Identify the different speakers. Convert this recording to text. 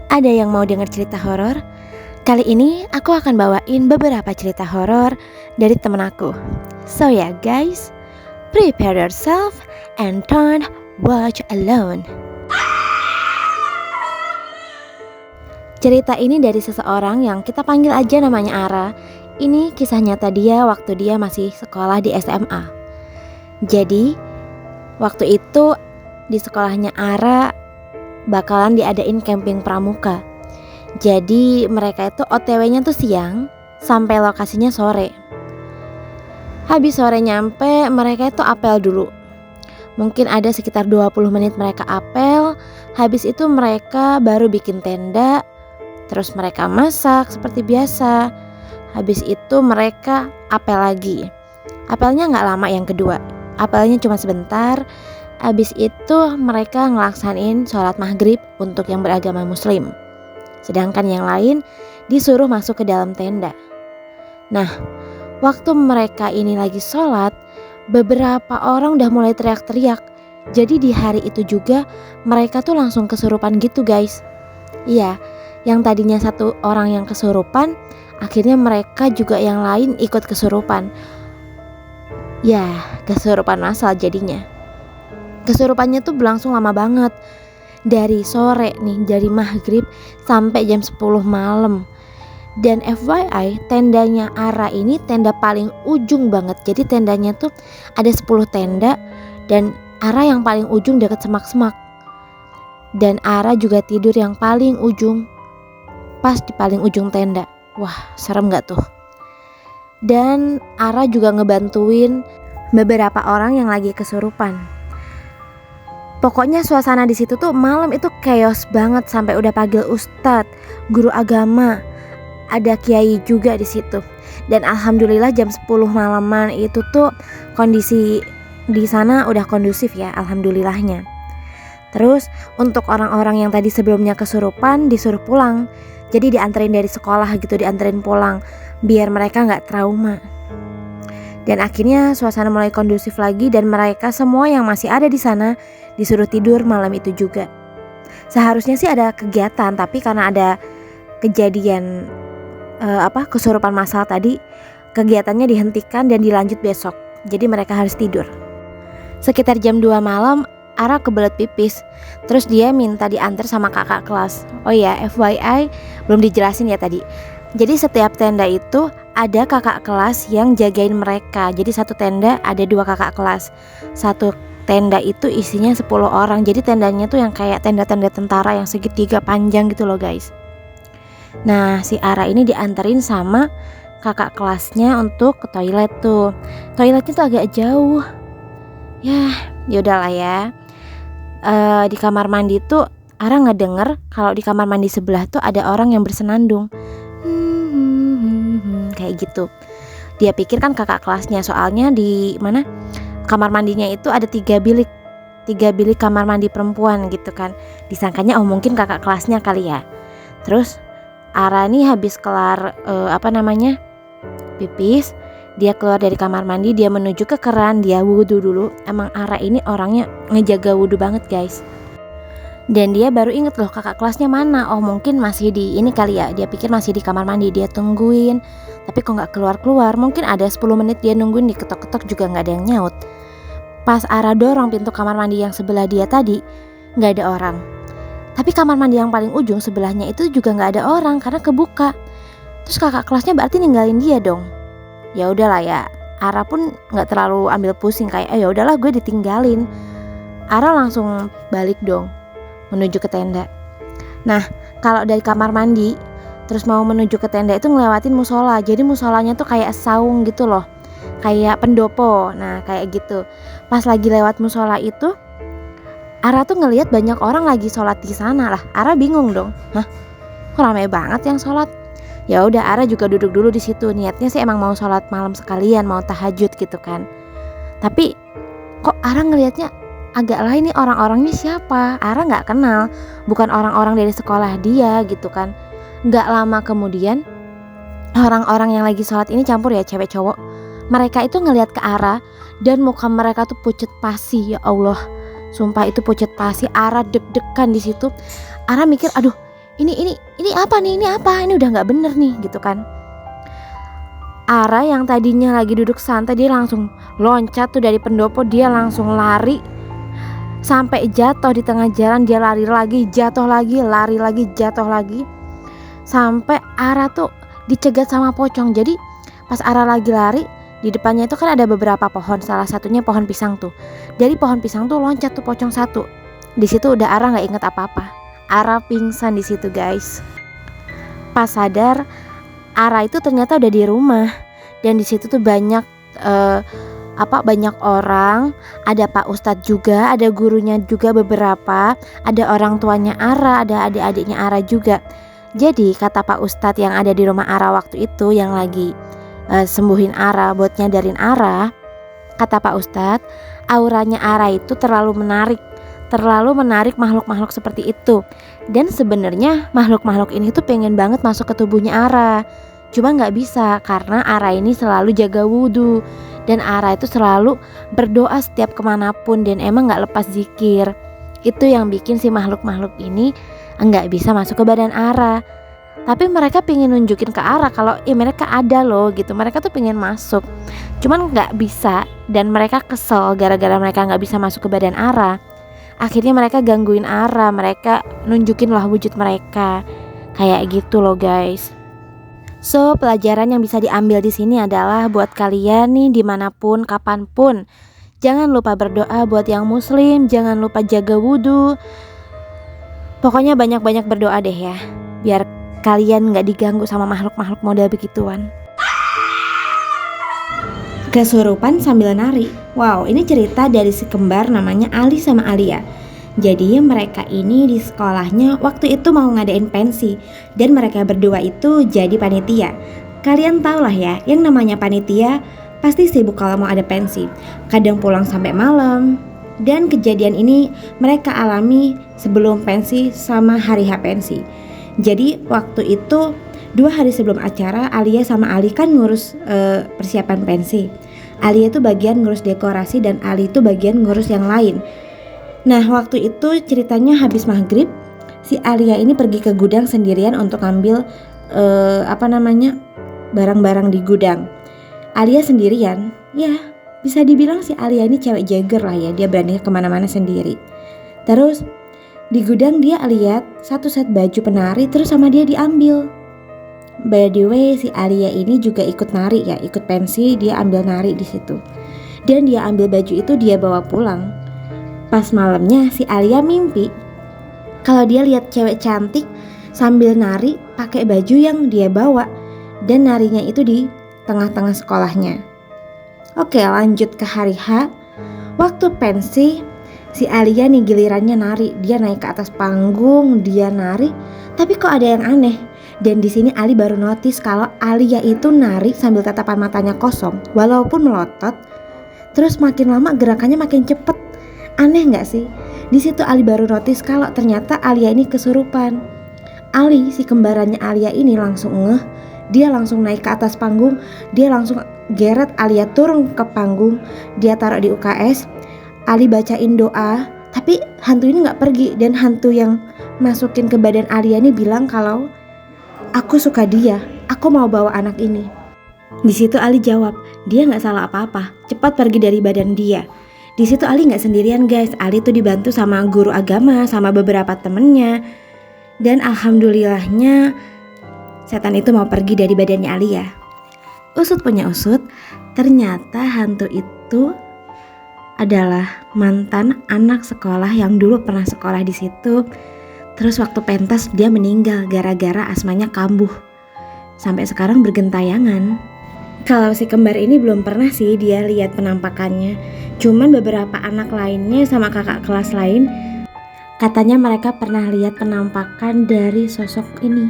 Speaker 1: Ada yang mau dengar cerita horor? Kali ini aku akan bawain beberapa cerita horor dari temen aku. So ya guys, prepare yourself and don't watch alone. Cerita ini dari seseorang yang kita panggil aja namanya Ara. Ini kisah nyata dia waktu dia masih sekolah di SMA. Jadi waktu itu di sekolahnya Ara bakalan diadain camping pramuka. Jadi mereka itu OTW-nya tuh siang sampai lokasinya sore. Habis sore nyampe, mereka itu apel dulu. Mungkin ada sekitar 20 menit mereka apel. Habis itu mereka baru bikin tenda. Terus mereka masak seperti biasa. Habis itu mereka apel lagi. Apelnya gak lama yang kedua. Apelnya cuma sebentar. Habis itu mereka ngelaksanain sholat maghrib untuk yang beragama muslim. Sedangkan yang lain disuruh masuk ke dalam tenda. Nah, waktu mereka ini lagi sholat, beberapa orang udah mulai teriak-teriak. Jadi di hari itu juga mereka tuh langsung kesurupan gitu guys. Iya, yang tadinya satu orang yang kesurupan, akhirnya mereka juga yang lain ikut kesurupan. Ya, kesurupan massal jadinya. Kesurupannya tuh berlangsung lama banget. Dari sore nih, dari maghrib sampai jam 10 malam. Dan FYI, tendanya Ara ini tenda paling ujung banget. Jadi tendanya tuh ada 10 tenda dan Ara yang paling ujung deket semak-semak. Dan Ara juga tidur yang paling ujung, pas di paling ujung tenda. Wah, serem gak tuh? Dan Ara juga ngebantuin beberapa orang yang lagi kesurupan. Pokoknya suasana di situ tuh malam itu chaos banget sampai udah panggil ustadz, guru agama, ada kiai juga di situ. Dan alhamdulillah jam 10 malaman itu tuh kondisi di sana udah kondusif ya, alhamdulillahnya. Terus untuk orang-orang yang tadi sebelumnya kesurupan disuruh pulang. Jadi dianterin dari sekolah gitu, dianterin pulang biar mereka nggak trauma. Dan akhirnya suasana mulai kondusif lagi dan mereka semua yang masih ada di sana disuruh tidur malam itu juga. Seharusnya sih ada kegiatan, tapi karena ada kejadian kesurupan massal tadi, kegiatannya dihentikan dan dilanjut besok. Jadi mereka harus tidur. Sekitar jam 2 malam Ara kebelet pipis. Terus dia minta diantar sama kakak kelas. Oh ya, FYI belum dijelasin ya tadi. Jadi setiap tenda itu ada kakak kelas yang jagain mereka. Jadi satu tenda ada 2 kakak kelas. Satu tenda itu isinya 10 orang. Jadi tendanya tuh yang kayak tenda-tenda tentara yang segitiga panjang gitu loh guys. Nah, si Ara ini dianterin sama kakak kelasnya untuk ke toilet tuh. Toiletnya tuh agak jauh. Yaudahlah ya. Di kamar mandi tuh Ara ngedenger kalau di kamar mandi sebelah tuh ada orang yang bersenandung. Kayak gitu. Dia pikir kan kakak kelasnya, soalnya di mana kamar mandinya itu ada 3 bilik kamar mandi perempuan gitu kan. Disangkanya mungkin kakak kelasnya kali ya. Terus Ara nih habis kelar pipis, dia keluar dari kamar mandi, dia menuju ke keran, dia wudhu dulu. Emang Ara ini orangnya ngejaga wudhu banget guys. Dan dia baru inget loh kakak kelasnya mana. Oh mungkin masih di ini kali ya. Dia pikir masih di kamar mandi. Dia tungguin, tapi kok gak keluar-keluar. Mungkin ada 10 menit dia nungguin, diketok-ketok juga gak ada yang nyaut. Pas Ara dorong pintu kamar mandi yang sebelah dia tadi, gak ada orang. Tapi kamar mandi yang paling ujung sebelahnya itu juga gak ada orang karena kebuka. Terus kakak kelasnya berarti ninggalin dia dong. Ya udahlah ya, Ara pun gak terlalu ambil pusing, kayak ya udahlah gue ditinggalin. Ara langsung balik dong menuju ke tenda. Nah, kalau dari kamar mandi terus mau menuju ke tenda itu ngelewatin musola. Jadi musolanya tuh kayak saung gitu loh, kayak pendopo. Nah kayak gitu. Pas lagi lewat musola itu, Ara tuh ngelihat banyak orang lagi sholat di sana lah. Ara bingung dong, kok ramai banget yang sholat. Ya udah, Ara juga duduk dulu di situ. Niatnya sih emang mau sholat malam sekalian, mau tahajud gitu kan. Tapi kok Ara ngelihatnya agak lain nih, orang-orangnya siapa? Ara nggak kenal, bukan orang-orang dari sekolah dia gitu kan. Nggak lama kemudian orang-orang yang lagi sholat ini campur ya, cewek cowok. Mereka itu ngelihat ke Ara dan muka mereka tuh pucet pasi. Ya Allah, sumpah itu pucet pasi. Ara deg-degan di situ. Ara mikir, aduh ini apa nih, ini apa, ini udah nggak bener nih gitu kan. Ara yang tadinya lagi duduk santai, dia langsung loncat tuh dari pendopo, dia langsung lari sampai jatuh di tengah jalan. Dia lari lagi, jatuh lagi, lari lagi, jatuh lagi, sampai Ara tuh dicegat sama pocong. Jadi pas Ara lagi lari, di depannya itu kan ada beberapa pohon, salah satunya pohon pisang tuh. Dari pohon pisang tuh loncat tuh pocong satu. Di situ udah Ara nggak inget apa-apa. Ara pingsan di situ guys. Pas sadar, Ara itu ternyata udah di rumah, dan di situ tuh banyak banyak orang, ada Pak Ustadz juga, ada gurunya juga beberapa, ada orang tuanya Ara, ada adik-adiknya Ara juga. Jadi kata Pak Ustadz yang ada di rumah Ara waktu itu, yang lagi sembuhin Ara, buat nyadarin Ara, kata Pak Ustadz, auranya Ara itu terlalu menarik makhluk-makhluk seperti itu. Dan sebenarnya makhluk-makhluk ini tuh pengen banget masuk ke tubuhnya Ara, cuma gak bisa karena Ara ini selalu jaga wudhu, dan Ara itu selalu berdoa setiap kemanapun, dan emang gak lepas zikir. Itu yang bikin si makhluk-makhluk ini gak bisa masuk ke badan Ara. Tapi mereka pengen nunjukin ke Ara kalau mereka ada loh gitu, mereka tuh pengen masuk, cuman gak bisa. Dan mereka kesel gara-gara mereka gak bisa masuk ke badan Ara. Akhirnya mereka gangguin Ara, mereka nunjukin lah wujud mereka. Kayak gitu loh guys. So pelajaran yang bisa diambil di sini adalah buat kalian nih, dimanapun kapanpun, jangan lupa berdoa buat yang muslim, jangan lupa jaga wudhu. Pokoknya banyak-banyak berdoa deh ya, biar kalian gak diganggu sama makhluk-makhluk model begituan. Kesurupan sambil nari. Wow, ini cerita dari si kembar namanya Ali sama Alia. Jadi mereka ini di sekolahnya waktu itu mau ngadain pensi, dan mereka berdua itu jadi panitia. Kalian tau lah ya, yang namanya panitia pasti sibuk kalau mau ada pensi, kadang pulang sampai malam. Dan kejadian ini mereka alami sebelum pensi sama hari H pensi. Jadi waktu itu 2 hari sebelum acara, Alia sama Ali kan ngurus persiapan pensi. Alia tuh bagian ngurus dekorasi, dan Ali tuh bagian ngurus yang lain. Nah waktu itu ceritanya habis maghrib, si Alia ini pergi ke gudang sendirian untuk ngambil barang-barang di gudang. Alia sendirian, ya bisa dibilang si Alia ini cewek jager lah ya, dia berani kemana-mana sendiri. Terus di gudang dia lihat satu set baju penari, terus sama dia diambil. By the way, si Alia ini juga ikut nari ya, ikut pensi, dia ambil nari di situ. Dan dia ambil baju itu, dia bawa pulang. Pas malamnya si Alia mimpi kalau dia lihat cewek cantik sambil nari pakai baju yang dia bawa, dan narinya itu di tengah-tengah sekolahnya. Oke, lanjut ke hari H. Waktu pensi, si Alia nih gilirannya nari. Dia naik ke atas panggung, dia nari, tapi kok ada yang aneh. Dan di sini Ali baru notice kalau Alia itu nari sambil tatapan matanya kosong, walaupun melotot. Terus makin lama gerakannya makin cepet. Aneh nggak sih? Di situ Ali baru notice kalau ternyata Alia ini kesurupan. Ali, si kembarannya Alia ini langsung ngeh. Dia langsung naik ke atas panggung, dia langsung geret Alia turun ke panggung, dia taruh di UKS. Ali bacain doa, tapi hantu ini nggak pergi. Dan hantu yang masukin ke badan Alia ini bilang kalau aku suka dia, aku mau bawa anak ini. Di situ Ali jawab, dia nggak salah apa-apa, cepat pergi dari badan dia. Di situ Ali nggak sendirian guys, Ali tuh dibantu sama guru agama, sama beberapa temennya. Dan alhamdulillahnya setan itu mau pergi dari badannya Ali ya. Usut punya usut, ternyata hantu itu adalah mantan anak sekolah yang dulu pernah sekolah di situ. Terus waktu pentas dia meninggal gara-gara asmanya kambuh. Sampai sekarang bergentayangan. Kalau si kembar ini belum pernah sih dia lihat penampakannya. Cuman beberapa anak lainnya sama kakak kelas lain, katanya mereka pernah lihat penampakan dari sosok ini.